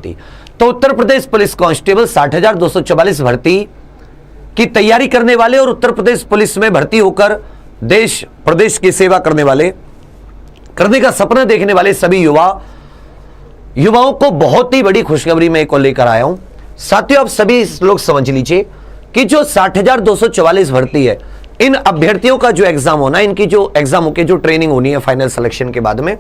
तो Uttar Pradesh police constable 60,244 भर्ती की तैयारी करने वाले और उत्तर प्रदेश पुलिस में भर्ती होकर देश प्रदेश की सेवा करने का सपना देखने वाले सभी युवाओं को बहुत ही बड़ी खुशखबरी मैं को लेकर आया हूं। साथियों, आप सभी लोग समझ लीजिए कि जो 60,244 भर्ती है, इन अभ्यर्थियों का जो एग्जाम होना है, इनकी जो एग्जाम होकर जो ट्रेनिंग होनी है फाइनल सिलेक्शन के बाद में,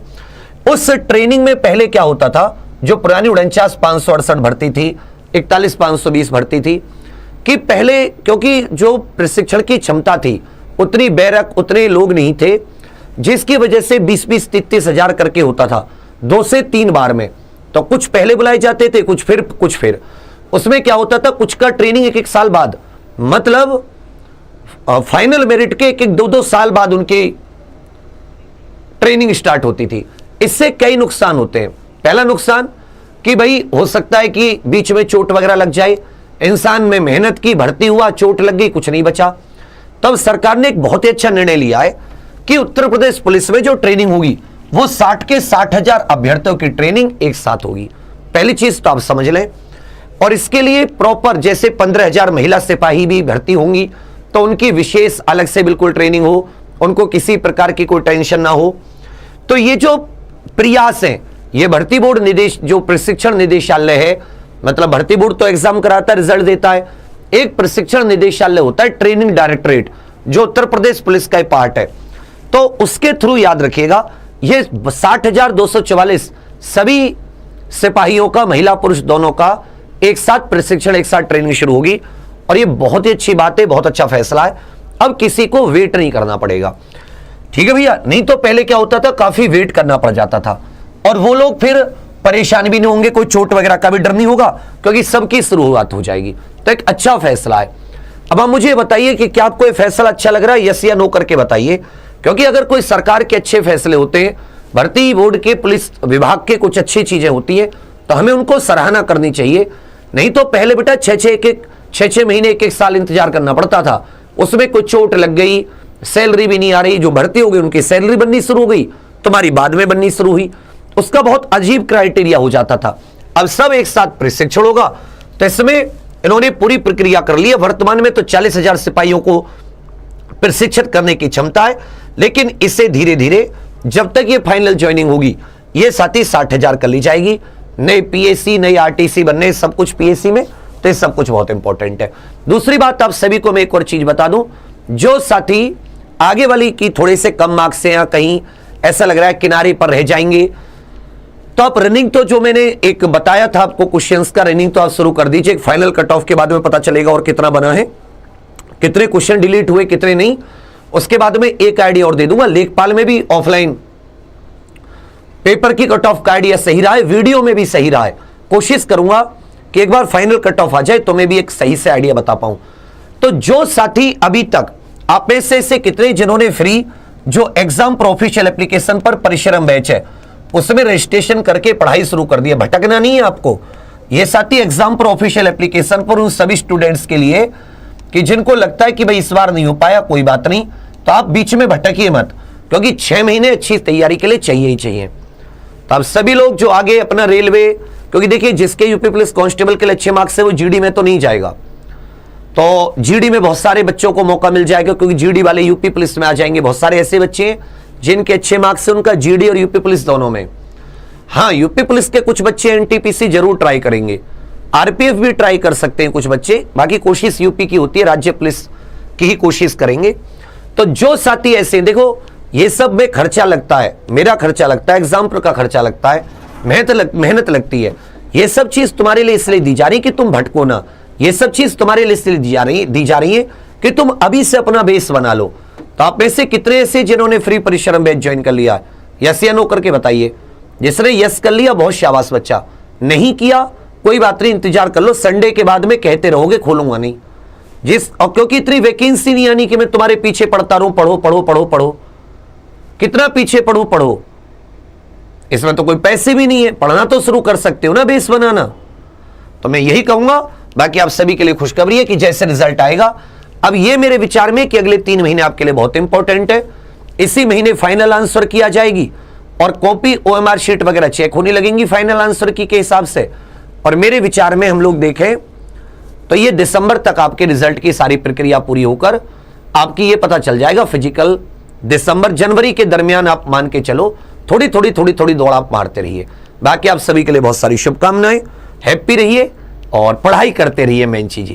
उस ट्रेनिंग में पहले क्या होता था, जो पुरानी 49,568 भर्ती थी, 41,520 भर्ती थी, कि पहले क्योंकि जो प्रशिक्षण की क्षमता थी उतनी बैरक उतने लोग नहीं थे, जिसकी वजह से 20-20, 33 हजार करके होता था 2 से 3 बार में। तो कुछ पहले बुलाए जाते थे, कुछ फिर उसमें क्या होता था, कुछ का ट्रेनिंग 1-1 साल बाद, मतलब फाइनल मेरिट के 1-2 साल बाद उनकी ट्रेनिंग स्टार्ट होती थी। इससे कई नुकसान होते हैं। पहला नुकसान कि भाई हो सकता है कि बीच में चोट वगैरह लग जाए, इंसान में मेहनत की, भर्ती हुआ, चोट लग गई, कुछ नहीं बचा। तब सरकार ने एक बहुत ही अच्छा निर्णय लिया है कि उत्तर प्रदेश पुलिस में जो ट्रेनिंग होगी वो 60 के 60,000 अभ्यर्थियों की ट्रेनिंग एक साथ होगी। पहली चीज तो आप समझ लें। और इसके लिए प्रॉपर जैसे 15,000 महिला सिपाही भी भर्ती होंगी तो उनकी विशेष अलग से बिल्कुल ट्रेनिंग हो, उनको किसी प्रकार की कोई टेंशन ना हो। तो ये जो प्रयास है, ये भर्ती बोर्ड जो प्रशिक्षण निदेशालय है, मतलब भर्ती बोर्ड तो एग्जाम कराता है, रिजल्ट देता है, एक प्रशिक्षण निदेशालय होता है ट्रेनिंग डायरेक्टरेट, जो उत्तर प्रदेश पुलिस का पार्ट है। तो उसके थ्रू याद रखिएगा, ये 60,244 सभी सिपाहियों का, महिला पुरुष दोनों का एक साथ प्रशिक्षण, एक साथ ट्रेनिंग शुरू होगी। और ये बहुत ही अच्छी बात है, बहुत अच्छा फैसला है। अब किसी को वेट नहीं करना पड़ेगा, ठीक है भैया। नहीं तो पहले क्या होता था, काफी वेट करना पड़ जाता था और वो लोग फिर परेशान भी नहीं होंगे, कोई चोट वगैरह का भी डर नहीं होगा, क्योंकि सबकी शुरुआत हो जाएगी। तो एक अच्छा फैसला है। अब आप मुझे बताइए कि क्या आपको ये फैसला अच्छा लग रहा है, यस या नो करके बताइए। क्योंकि अगर कोई सरकार के अच्छे फैसले होते हैं, भर्ती बोर्ड के, पुलिस विभाग के कुछ अच्छी चीजें होती है, तो हमें उनको सराहना करनी चाहिए। नहीं तो पहले बेटा 6-6 महीने, 1-1 साल इंतजार करना पड़ता था, उसमें कोई चोट लग गई, सैलरी भी नहीं आ रही, जो भर्ती हो गई उनकी सैलरी बननी शुरू हो गई, तुम्हारी बाद में बननी शुरू हुई, उसका बहुत अजीब क्राइटेरिया हो जाता था। अब सब एक साथ प्रशिक्षण होगा, तो इसमें इन्होंने पूरी प्रक्रिया कर ली है। वर्तमान में तो 40,000 सिपाहियों को प्रशिक्षित करने की क्षमता है, लेकिन इसे धीरे धीरे जब तक ये फाइनल ज्वाइनिंग होगी, ये साथ ही 60,000 कर ली जाएगी। नए पीएसी, नई आरटीसी बनने, सब कुछ पीएसी में, तो ये सब कुछ बहुत इंपॉर्टेंट है। दूसरी बात, आप सभी को मैं एक और चीज बता दूं, जो साथी आगे वाली की थोड़े से कम मार्क्स से या कहीं ऐसा लग रहा है किनारे पर रह जाएंगे, तो आप रनिंग, तो जो मैंने एक बताया था आपको क्वेश्चंस का, रनिंग तो आप शुरू कर दीजिए। फाइनल कट ऑफ के बाद में पता चलेगा और कितना बना है, कितने क्वेश्चन डिलीट हुए, कितने नहीं। उसके बाद में एक आइडिया और दे दूंगा, लेखपाल में भी ऑफलाइन पेपर की कट ऑफ का आइडिया सही रहा है, वीडियो में भी सही रहा है। कोशिश करूंगा कि एक बार फाइनल कट ऑफ आ जाए तो मैं भी एक सही से आइडिया बता पाऊं। तो जो साथी अभी तक आप में से कितने जिन्होंने फ्री जो एग्जाम प्रोफेशनल एप्लीकेशन पर परिश्रम बैच है उसमें रजिस्ट्रेशन करके पढ़ाई शुरू कर दी है, भटकना नहीं है आपको। ये साथी एग्जाम प्रोफेशनल एप्लीकेशन पर उन सभी स्टूडेंट्स के लिए कि जिनको लगता है कि भाई इस बार नहीं हो पाया, कोई बात नहीं, तो आप बीच में भटकिए मत, क्योंकि 6 महीने अच्छी तैयारी के लिए चाहिए ही चाहिए। तो आप सभी लोग जो आगे अपना रेलवे, क्योंकि देखिए जिसके यूपी पुलिस कांस्टेबल के लिए अच्छे मार्क्स है वो जीडी में तो नहीं जाएगा, तो जीडी में बहुत सारे बच्चों को मौका मिल जाएगा, क्योंकि जीडी वाले यूपी पुलिस में आ जाएंगे। बहुत सारे ऐसे बच्चे जिनके अच्छे मार्क्स है, उनका जीडी और यूपी पुलिस दोनों में। हाँ, यूपी पुलिस के कुछ बच्चे एनटीपीसी जरूर ट्राई करेंगे, आरपीएफ भी ट्राई कर सकते हैं कुछ बच्चे, बाकी कोशिश यूपी की होती है, राज्य पुलिस की ही कोशिश करेंगे। तो जो साथी ऐसे, देखो ये सब में खर्चा लगता है, मेरा खर्चा लगता है, एग्जाम पर का खर्चा लगता है, मेहनत लगती है। ये सब चीज तुम्हारे लिए इसलिए दी जा रही है कि तुम भटको ना, ये सब चीज तुम्हारे लिए इसलिए दी जा रही है कि तुम अभी से अपना बेस बना लो। तो आप में से कितने ऐसे जिन्होंने फ्री परिश्रम बैच ज्वाइन कर लिया, यस या नो करके बताइए। जिसने यस कर लिया बहुत शाबाश बच्चा, नहीं किया कोई बात नहीं, इंतजार कर लो, संडे के बाद में कहते रहोगे खोलूंगा नहीं। और क्योंकि इतनी वैकेंसी नहीं आनी कि मैं तुम्हारे पीछे पढ़ता रहूं, पढ़ो पढ़ो पढ़ो पढ़ो, कितना पीछे पढ़ो, इसमें तो कोई पैसे भी नहीं है, पढ़ना तो शुरू कर सकते हो ना, बेस बनाना। तो मैं यही कहूंगा, बाकी आप सभी के लिए खुशखबरी है कि जैसे रिजल्ट आएगा, अब ये मेरे विचार में कि अगले 3 महीने आपके लिए बहुत इंपॉर्टेंट है। इसी महीने फाइनल आंसर किया जाएगी और कॉपी ओएमआर शीट वगैरह चेक होने लगेंगी फाइनल आंसर की के हिसाब से। और मेरे विचार में हम लोग देखें तो ये दिसंबर तक आपके रिजल्ट की सारी प्रक्रिया पूरी होकर आपकी ये पता चल जाएगा फिजिकल दिसंबर जनवरी के दरमियान आप मान के चलो थोड़ी थोड़ी दौड़ आप मारते रहिए। बाकी आप सभी के लिए बहुत सारी शुभकामनाएं, हैप्पी रहिए और पढ़ाई करते रहिए, मेन चीज